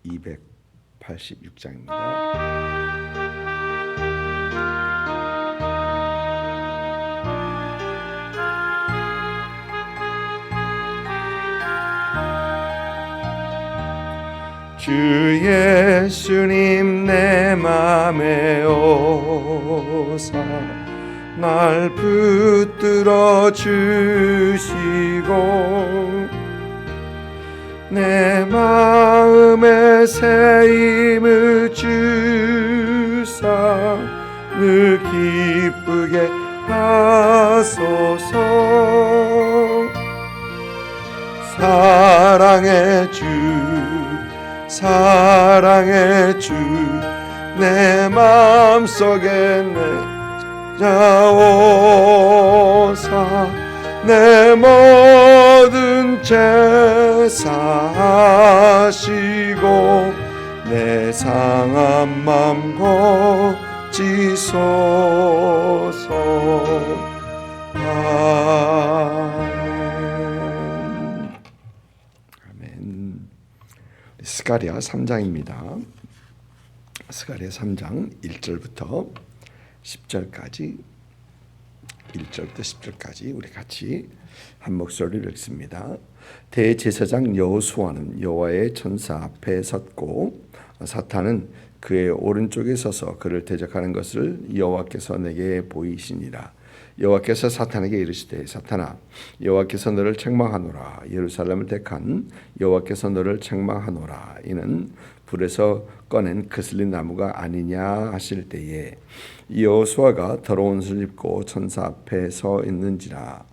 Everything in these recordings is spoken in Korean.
286장입니다. 주 예수님 내 맘에 오사 날 붙들어 주시고 내 마음에 새 힘을 주사 늘 기쁘게 하소서. 사랑의 주 사랑의 주 내 마음속에 내자오사 내 모든 죄 사하시고 내 상한 맘 고치소서. 아멘. 스가랴 3장입니다. 스가랴 3장 1절부터 10절까지 1절부터 10절까지 우리 같이 한 목소리를 읽습니다. 대제사장 여호수아는 여호와의 천사 앞에 섰고 사탄은 그의 오른쪽에 서서 그를 대적하는 것을 여호와께서 내게 보이시니라. 여호와께서 사탄에게 이르시되 사탄아 여호와께서 너를 책망하노라. 예루살렘을 택한 여호와께서 너를 책망하노라. 이는 불에서 꺼낸 그슬린 나무가 아니냐 하실 때에 여호수아가 더러운 옷을 입고 천사 앞에 서 있는지라.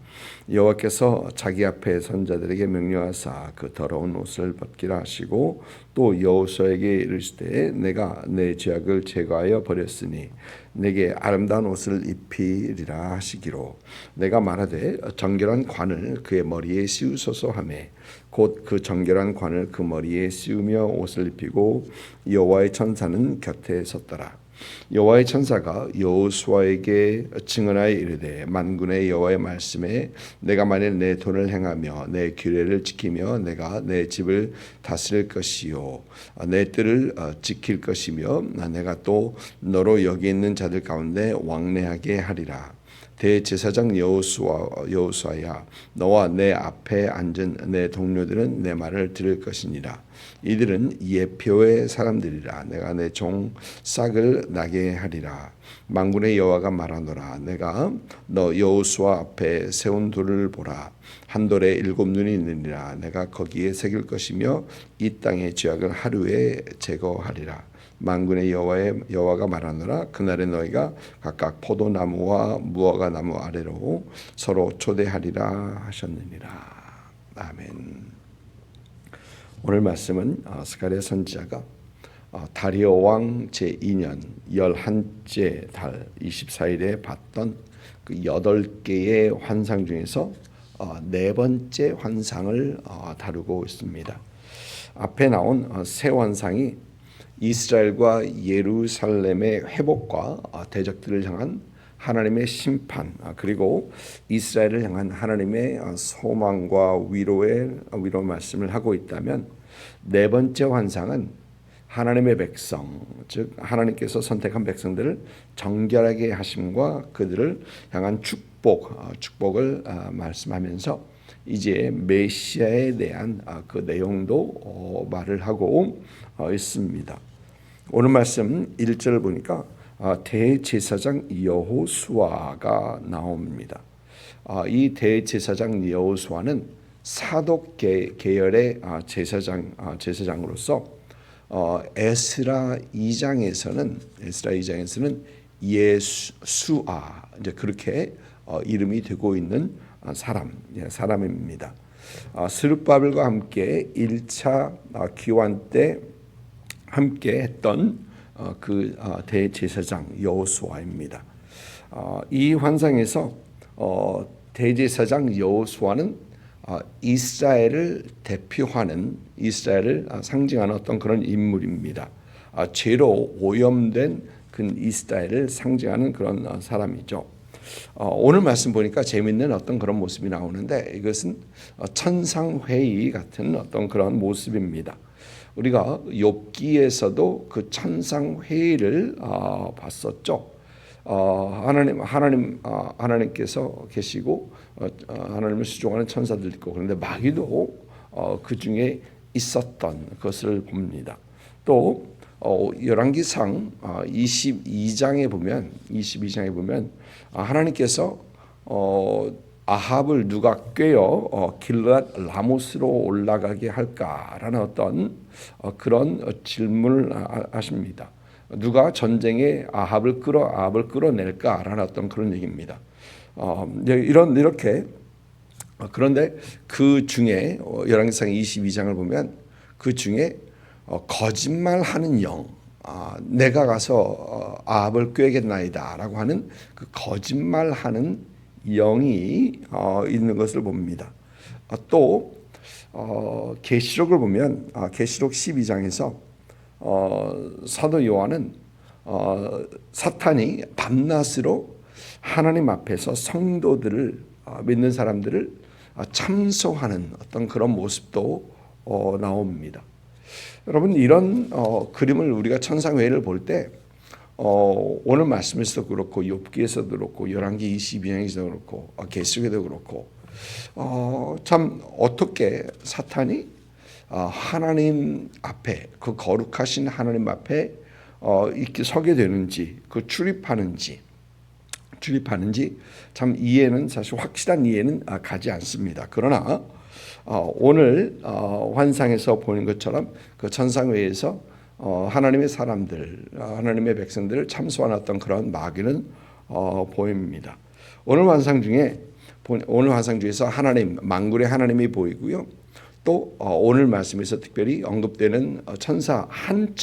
여호와께서 자기 앞에 선자들에게 명령하사 그 더러운 옷을 벗기라 하시고 또 여호수아에게 이르시되 내가 내 죄악을 제거하여 버렸으니 내게 아름다운 옷을 입히리라 하시기로 내가 말하되 정결한 관을 그의 머리에 씌우소서 하매 곧 그 정결한 관을 그 머리에 씌우며 옷을 입히고 여호와의 천사는 곁에 섰더라. 여호와의 천사가 여호수아에게 증언하여 이르되 만군의 여호와의 말씀에 내가 만일 내 돈을 행하며 내 규례를 지키며 내가 내 집을 다스릴 것이요 내 뜰을 지킬 것이며 내가 또 너로 여기 있는 자들 가운데 왕래하게 하리라. 대제사장 여호수아야 너와 내 앞에 앉은 내 동료들은 내 말을 들을 것이니라. 이들은 예표의 사람들이라. 내가 내 종 싹을 나게 하리라. 만군의 여호와가 말하노라. 내가 너 여호수아 앞에 세운 돌을 보라. 한 돌에 7눈이 있느니라. 내가 거기에 새길 것이며 이 땅의 죄악을 하루에 제거하리라. 만군의 여호와가 말하노라. 그날에 너희가 각각 포도나무와 무화과 나무 아래로 서로 초대하리라 하셨느니라. 아멘. 오늘 말씀은 스가랴 선지자가 다리오 왕 제2년 11째 달 24일에 봤던 그 8개의 환상 중에서 4번째 환상을 다루고 있습니다. 앞에 나온 세 환상이 이스라엘과 예루살렘의 회복과 대적들을 향한 하나님의 심판 그리고 이스라엘을 향한 하나님의 소망과 위로의 말씀을 하고 있다면 네 번째 환상은 하나님의 백성 즉 하나님께서 선택한 백성들을 정결하게 하심과 그들을 향한 축복을 말씀하면서 이제 메시아에 대한 그 내용도 말을 하고 있습니다. 오늘 말씀 1절을 보니까 대제사장 여호수아가 나옵니다. 이 대제사장 여호수아는 사독 계열의 제사장으로서 에스라 2장에서는 예수아 이제 그렇게 이름이 되고 있는 사람입니다. 스룹바벨과 함께 1차 귀환 때 함께 했던 그 대제사장 여호수아입니다. 이 환상에서 대제사장 여호수아는 이스라엘을 대표하는 이스라엘을 상징하는 어떤 그런 인물입니다. 죄로 오염된 그 이스라엘을 상징하는 그런 사람이죠. 오늘 말씀 보니까 재미있는 어떤 그런 모습이 나오는데 이것은 천상회의 같은 어떤 그런 모습입니다. 우리가 욥기에서도 그 천상 회의를 봤었죠. 하나님께서 계시고 하나님을 수종하는 천사들 있고, 그런데 마귀도 그 중에 있었던 것을 봅니다. 또 열왕기상 22장에 보면 하나님께서 아합을 누가 꿰어 길르앗 라모스로 올라가게 할까라는 어떤 그런 질문을 하십니다. 누가 전쟁에 아합을 끌어낼까라는 어떤 그런 얘기입니다. 이렇게 그런데 그 중에 열왕기상 22장을 보면 그 중에 거짓말하는 영, 내가 가서 아합을 꾀겠나이다라고 하는 그 거짓말하는 영이 있는 것을 봅니다. 또 계시록을 보면 계시록 12장에서 사도 요한은 사탄이 밤낮으로 하나님 앞에서 성도들을 믿는 사람들을 참소하는 어떤 그런 모습도 나옵니다. 여러분, 이런 그림을 우리가 천상회의를 볼 때 오늘 말씀에서도 그렇고 욥기에서도 그렇고 열왕기 22장에서도 그렇고 계시록에도 그렇고 참 어떻게 사탄이 하나님 앞에, 그 거룩하신 하나님 앞에 이렇게 서게 되는지, 그 출입하는지 참 이해는, 사실 확실한 이해는 가지 않습니다. 그러나 오늘 환상에서 보는 것처럼 그 천상회에서 하나님의 사람들, 하나님의 백성들을 참소하는 어떤 그런 마귀는 보입니다. 오늘 환상 중에서 하나님, 만군의 하나님이 보이고요. 또 오늘 말씀에서 특별히 언급되는 한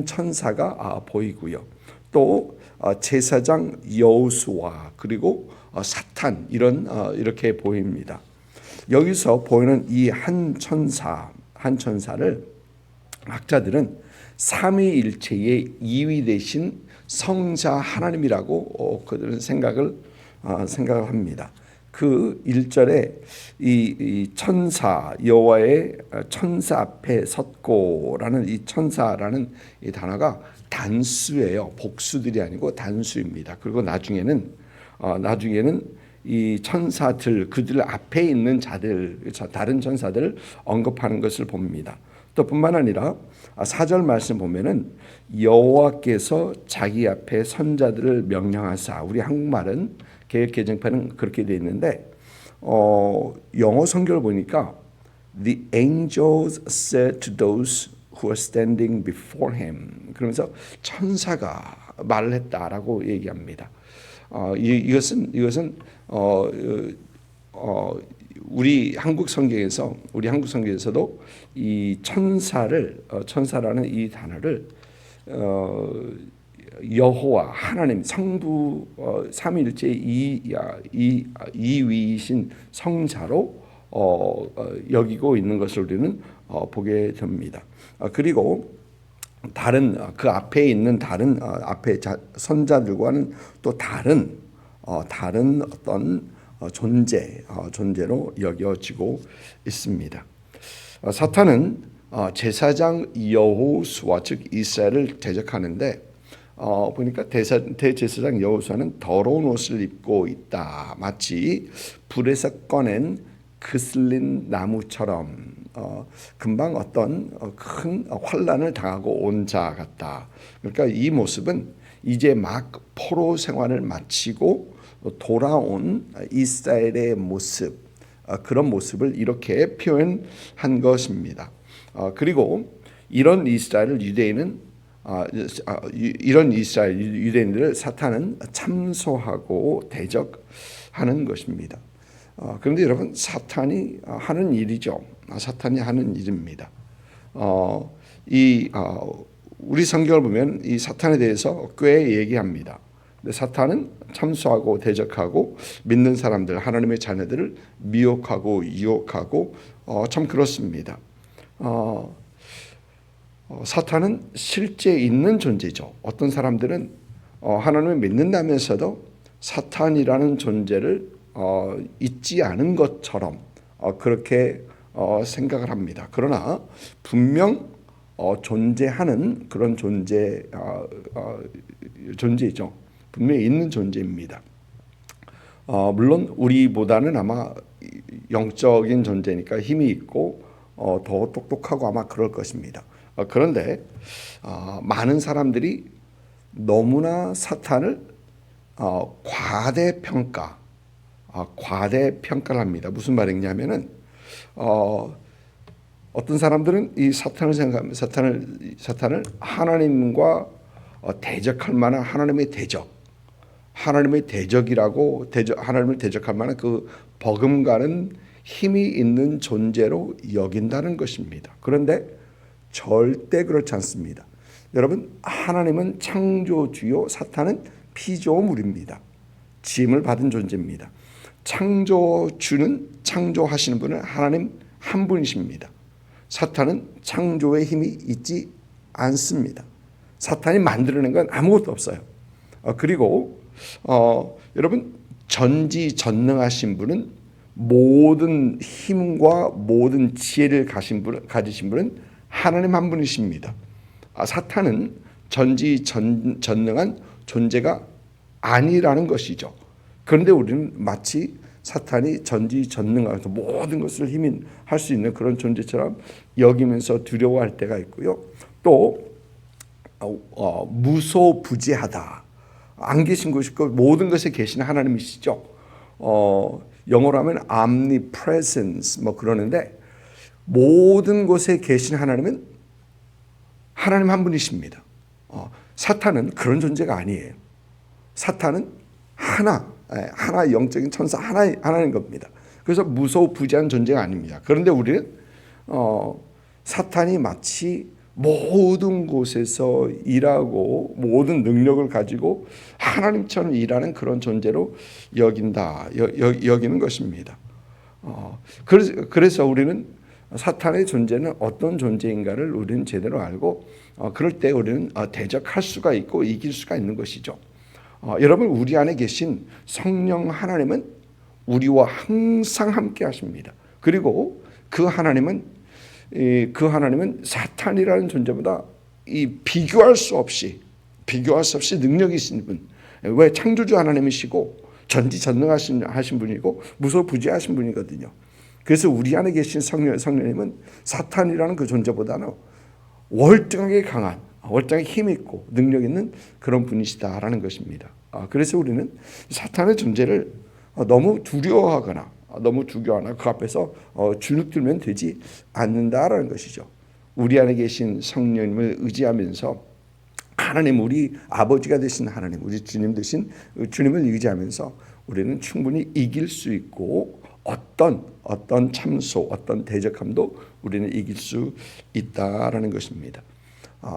천사가 보이고요. 또 제사장 여호수아, 그리고 사탄, 이렇게 보입니다. 여기서 보이는 이 한 천사를 학자들은 삼위일체의 2위 되신 성자 하나님이라고 그들은 생각을 합니다. 그 1절에 이 천사, 여호와의 천사 앞에 섰고라는 이 천사라는 이 단어가 단수예요. 복수들이 아니고 단수입니다. 그리고 나중에는 이 천사들, 그들 앞에 있는 자들, 다른 천사들을 언급하는 것을 봅니다. 또 뿐만 아니라 4절 말씀 보면은 여호와께서 자기 앞에 선자들을 명령하사, 우리 한국말은 개역 개정판은 그렇게 되어 있는데 영어 성경을 보니까 the angels said to those who are standing before him, 그러면서 천사가 말을 했다라고 얘기합니다. 이것은 우리 한국 성경에서도 이 천사라는 이 단어를 여호와 하나님, 성부 삼위일체 이위이신 성자로 여기고 있는 것을 우리는 보게 됩니다. 그리고 그 앞에 있는 다른 앞에 선자들과는 또 다른 어떤 존재로 여겨지고 있습니다. 사탄은 제사장 여호수아, 즉 이스라엘을 대적하는데 보니까 대제사장 여호수아는 더러운 옷을 입고 있다. 마치 불에서 꺼낸 그슬린 나무처럼 금방 어떤 큰 환난을 당하고 온 자 같다. 그러니까 이 모습은 이제 막 포로 생활을 마치고 돌아온 이스라엘의 모습, 그런 모습을 이렇게 표현한 것입니다. 그리고 이런 이스라엘 유대인들을 사탄은 참소하고 대적하는 것입니다. 그런데 여러분, 사탄이 하는 일이죠. 사탄이 하는 일입니다. 우리 성경을 보면 이 사탄에 대해서 꽤 얘기합니다. 근데 사탄은 참소하고 대적하고 믿는 사람들, 하나님의 자녀들을 미혹하고 유혹하고 참 그렇습니다. 사탄은 실제 있는 존재죠. 어떤 사람들은 하나님을 믿는다면서도 사탄이라는 존재를 잊지 않은 것처럼 그렇게 생각을 합니다. 그러나 분명 존재하는 그런 존재이죠. 분명히 있는 존재입니다. 물론 우리보다는 아마 영적인 존재니까 힘이 있고 더 똑똑하고 아마 그럴 것입니다. 그런데 많은 사람들이 너무나 사탄을 과대평가를 합니다. 무슨 말이냐면은 어떤 사람들은 이 사탄을 생각하면 사탄을 하나님과 대적할 만한 하나님의 대적이라고 하나님을 대적할 만한 그 버금가는 힘이 있는 존재로 여긴다는 것입니다. 그런데 절대 그렇지 않습니다. 여러분, 하나님은 창조주요, 사탄은 피조물입니다. 지음을 받은 존재입니다. 창조하시는 분은 하나님 한 분이십니다. 사탄은 창조의 힘이 있지 않습니다. 사탄이 만들어낸 건 아무것도 없어요. 그리고 여러분, 전지전능하신 분은 모든 힘과 모든 지혜를 가지신 분은 하나님 한 분이십니다. 사탄은 전지전능한 존재가 아니라는 것이죠. 그런데 우리는 마치 사탄이 전지전능하면서 모든 것을 힘이 할 수 있는 그런 존재처럼 여기면서 두려워할 때가 있고요. 또 무소부재하다. 안 계신 곳이 있고 모든 것에 계시는 하나님이시죠. 영어로 하면 omnipresence 뭐 그러는데 모든 곳에 계신 하나님은 하나님 한 분이십니다. 사탄은 그런 존재가 아니에요. 사탄은 하나 영적인 천사 하나인 겁니다. 그래서 무소부재한 존재가 아닙니다. 그런데 우리는 사탄이 마치 모든 곳에서 일하고 모든 능력을 가지고 하나님처럼 일하는 그런 존재로 여기는 것입니다. 그래서 우리는 사탄의 존재는 어떤 존재인가를 우리는 제대로 알고 그럴 때 우리는 대적할 수가 있고 이길 수가 있는 것이죠. 여러분, 우리 안에 계신 성령 하나님은 우리와 항상 함께 하십니다. 그리고 그 하나님은 사탄이라는 존재보다 비교할 수 없이 능력이 있으신 분. 왜? 창조주 하나님이시고 전지전능하신 분이고 무소부재하신 분이거든요. 그래서 우리 안에 계신 성령님은 사탄이라는 그 존재보다는 월등하게 강한, 월등하게 힘 있고 능력 있는 그런 분이시다라는 것입니다. 그래서 우리는 사탄의 존재를 너무 두려워하거나 그 앞에서 주눅들면 되지 않는다라는 것이죠. 우리 안에 계신 성령님을 의지하면서 하나님, 우리 아버지가 되신 하나님, 우리 주님 되신 주님을 의지하면서 우리는 충분히 이길 수 있고 어떤 참소, 어떤 대적함도 우리는 이길 수 있다라는 것입니다.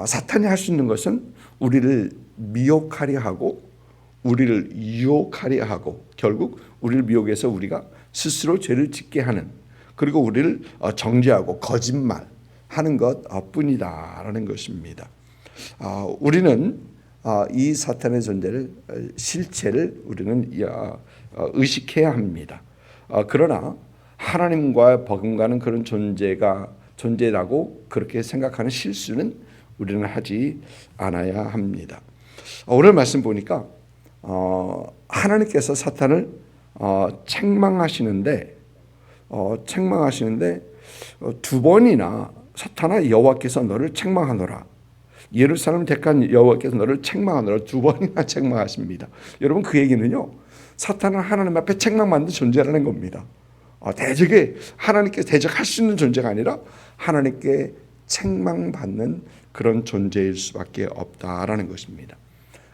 사탄이 할 수 있는 것은 우리를 미혹하려 하고 우리를 유혹하려 하고 결국 우리를 미혹해서 우리가 스스로 죄를 짓게 하는, 그리고 우리를 정죄하고 거짓말하는 것뿐이다라는 것입니다. 우리는 이 사탄의 실체를 우리는 의식해야 합니다. 그러나 하나님과 버금가는 그런 존재라고 그렇게 생각하는 실수는 우리는 하지 않아야 합니다. 오늘 말씀 보니까 하나님께서 사탄을 책망하시는데 두 번이나 사탄아, 여호와께서 너를 책망하노라, 예루살렘 택한 여호와께서 너를 책망하노라, 두 번이나 책망하십니다. 여러분, 그 얘기는요, 사탄은 하나님 앞에 책망받는 존재라는 겁니다. 하나님께 대적할 수 있는 존재가 아니라 하나님께 책망받는 그런 존재일 수밖에 없다라는 것입니다.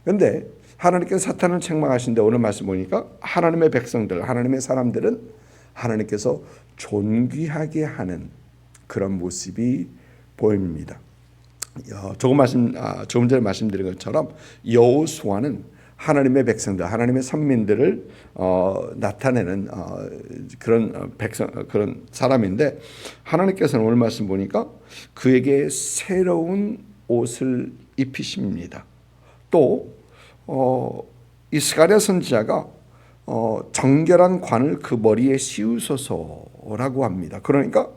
그런데 하나님께서 사탄을 책망하신데 오늘 말씀 보니까 하나님의 백성들, 하나님의 사람들은 하나님께서 존귀하게 하는 그런 모습이 보입니다. 조금 전에 말씀드린 것처럼 여호수아는 하나님의 백성들, 하나님의 선민들을 나타내는 그런 사람인데, 하나님께서는 오늘 말씀 보니까 그에게 새로운 옷을 입히십니다. 또 이 스가랴 선지자가 정결한 관을 그 머리에 씌우소서라고 합니다. 그러니까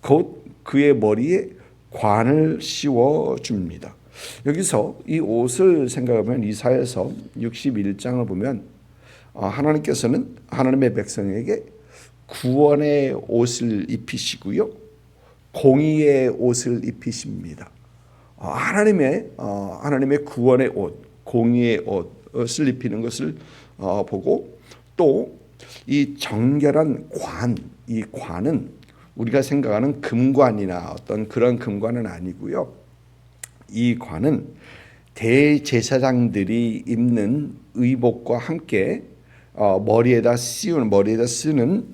곧 그의 머리에 관을 씌워 줍니다. 여기서 이 옷을 생각하면 이사야서 61장을 보면 하나님께서는 하나님의 백성에게 구원의 옷을 입히시고요, 공의의 옷을 입히십니다. 하나님의 구원의 옷, 공의의 옷을 입히는 것을 보고, 또 이 정결한 관, 이 관은 우리가 생각하는 금관이나 어떤 그런 금관은 아니고요. 이 관은 대제사장들이 입는 의복과 함께 머리에다 쓰는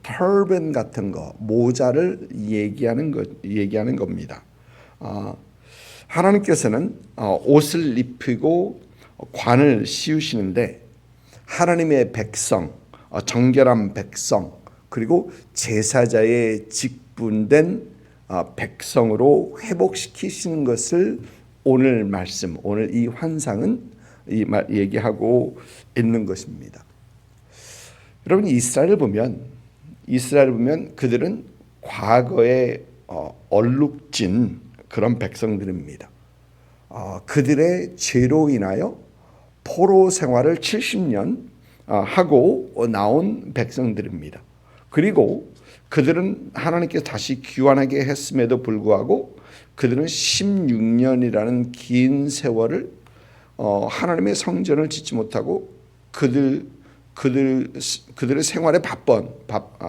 터번 같은 거, 모자를 얘기하는 겁니다. 하나님께서는 옷을 입히고 관을 씌우시는데, 하나님의 백성, 정결한 백성, 그리고 제사자의 직분된 백성으로 회복시키시는 것을 오늘 말씀, 오늘 이 환상은 얘기하고 있는 것입니다. 여러분, 이스라엘을 보면 그들은 과거에 얼룩진 그런 백성들입니다. 그들의 죄로 인하여 포로 생활을 70년 하고 나온 백성들입니다. 그리고 그들은 하나님께서 다시 귀환하게 했음에도 불구하고 그들은 16년이라는 긴 세월을 하나님의 성전을 짓지 못하고 그들의 생활에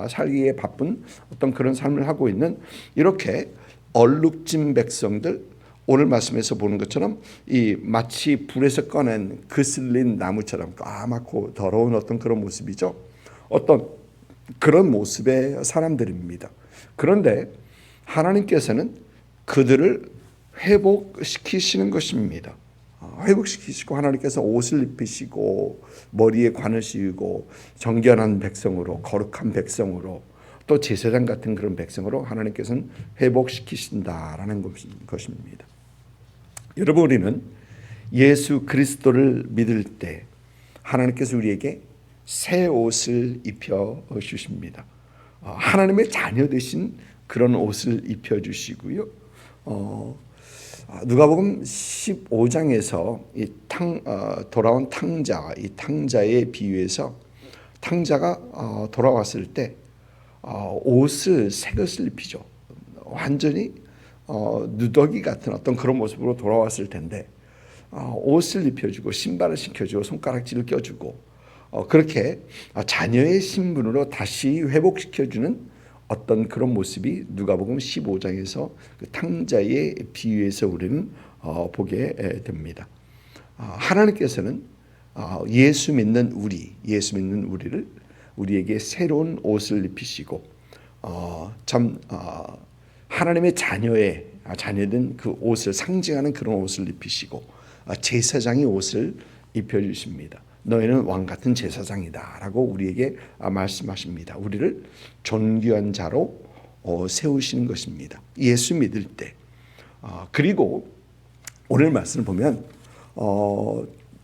살기에 바쁜 어떤 그런 삶을 하고 있는, 이렇게 얼룩진 백성들, 오늘 말씀에서 보는 것처럼 이 마치 불에서 꺼낸 그슬린 나무처럼 까맣고 더러운 어떤 그런 모습이죠. 어떤 그런 모습의 사람들입니다. 그런데 하나님께서는 그들을 회복시키시는 것입니다. 회복시키시고 하나님께서 옷을 입히시고 머리에 관을 씌우고 정결한 백성으로, 거룩한 백성으로, 또 제사장 같은 그런 백성으로 하나님께서는 회복시키신다라는 것입니다. 여러분, 우리는 예수 그리스도를 믿을 때 하나님께서 우리에게 새 옷을 입혀 주십니다. 하나님의 자녀 되신 그런 옷을 입혀 주시고요. 누가복음 15장에서 돌아온 탕자, 이 탕자의 비유에서 탕자가 돌아왔을 때 옷을 새 것을 입히죠. 완전히 누더기 같은 어떤 그런 모습으로 돌아왔을 텐데 옷을 입혀주고 신발을 신겨주고 손가락질을 껴주고 그렇게 자녀의 신분으로 다시 회복시켜주는 어떤 그런 모습이 누가복음 15장에서 그 탕자의 비유에서 우리는 보게 됩니다. 하나님께서는 예수 믿는 우리를 우리에게 새로운 옷을 입히시고 하나님의 자녀된 그 옷을 상징하는 그런 옷을 입히시고 제사장의 옷을 입혀주십니다. 너희는 왕 같은 제사장이다라고 우리에게 말씀하십니다. 우리를 존귀한 자로 세우시는 것입니다. 예수 믿을 때. 그리고 오늘 말씀을 보면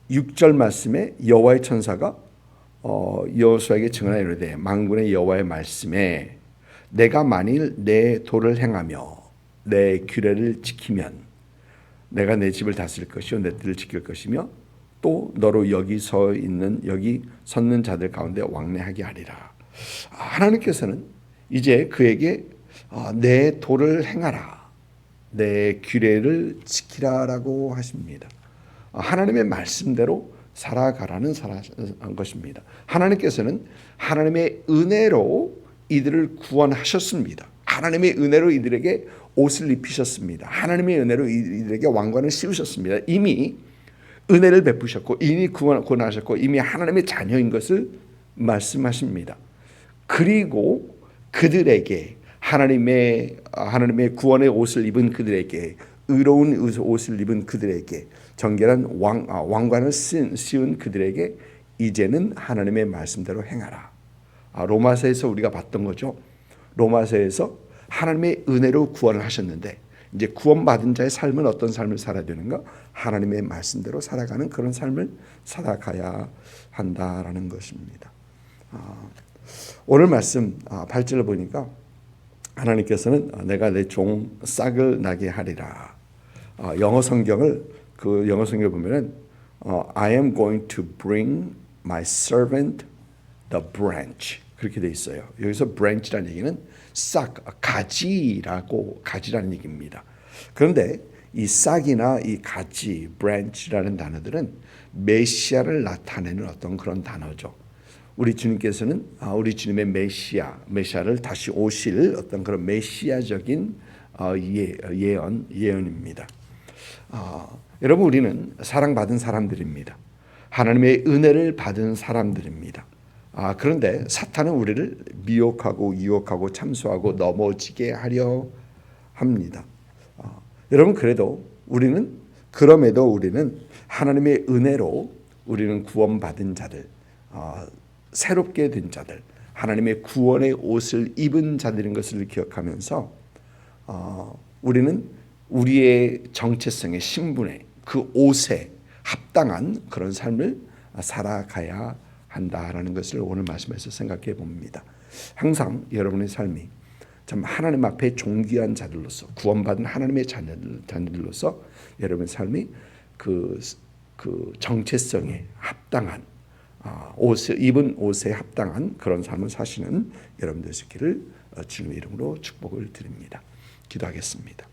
6절 말씀에 여호와의 천사가 여호수아에게 증언하여 이르되 만군의 여호와의 말씀에 내가 만일 내 도를 행하며 내 규례를 지키면 내가 내 집을 다스릴 것이요 내 뜰을 지킬 것이며 또 너로 여기 섰는 자들 가운데 왕래하게 하리라. 하나님께서는 이제 그에게 내 도를 행하라, 내 규례를 지키라라고 하십니다. 하나님의 말씀대로 살아가라는 것입니다. 하나님께서는 하나님의 은혜로 이들을 구원하셨습니다. 하나님의 은혜로 이들에게 옷을 입히셨습니다. 하나님의 은혜로 이들에게 왕관을 씌우셨습니다. 이미 은혜를 베푸셨고 이미 구원하셨고 이미 하나님의 자녀인 것을 말씀하십니다. 그리고 그들에게 하나님의 구원의 옷을 입은 그들에게, 의로운 옷을 입은 그들에게, 정결한 왕관을 씌운 그들에게 이제는 하나님의 말씀대로 행하라. 로마서에서 우리가 봤던 거죠. 로마서에서 하나님의 은혜로 구원을 하셨는데 이제 구원받은 자의 삶은 어떤 삶을 살아야 되는가? 하나님의 말씀대로 살아가는 그런 삶을 살아가야 한다라는 것입니다. 오늘 말씀 8절을 보니까 하나님께서는 내가 내 종 싹을 나게 하리라. 영어 성경을 보면은 I am going to bring my servant the branch 그렇게 돼 있어요. 여기서 branch라는 얘기는 싹, 가지라는 얘기입니다. 그런데 이 싹이나 이 가지, branch라는 단어들은 메시아를 나타내는 어떤 그런 단어죠. 우리 주님께서는 우리 주님의 메시아를 다시 오실 어떤 그런 메시아적인 예언입니다. 여러분 우리는 사랑받은 사람들입니다. 하나님의 은혜를 받은 사람들입니다. 그런데 사탄은 우리를 미혹하고 유혹하고 참소하고 넘어지게 하려 합니다. 여러분 그럼에도 우리는 하나님의 은혜로 우리는 구원받은 자들, 새롭게 된 자들, 하나님의 구원의 옷을 입은 자들인 것을 기억하면서 우리는 우리의 정체성의 신분에 그 옷에 합당한 그런 삶을 살아가야 한다라는 것을 오늘 말씀에서 생각해 봅니다. 항상 여러분의 삶이 참 하나님 앞에 존귀한 자들로서 구원받은 하나님의 자녀들로서 여러분의 삶이 그 정체성에 합당한 입은 옷에 합당한 그런 삶을 사시는 여러분들 되시기를 주님의 이름으로 축복을 드립니다. 기도하겠습니다.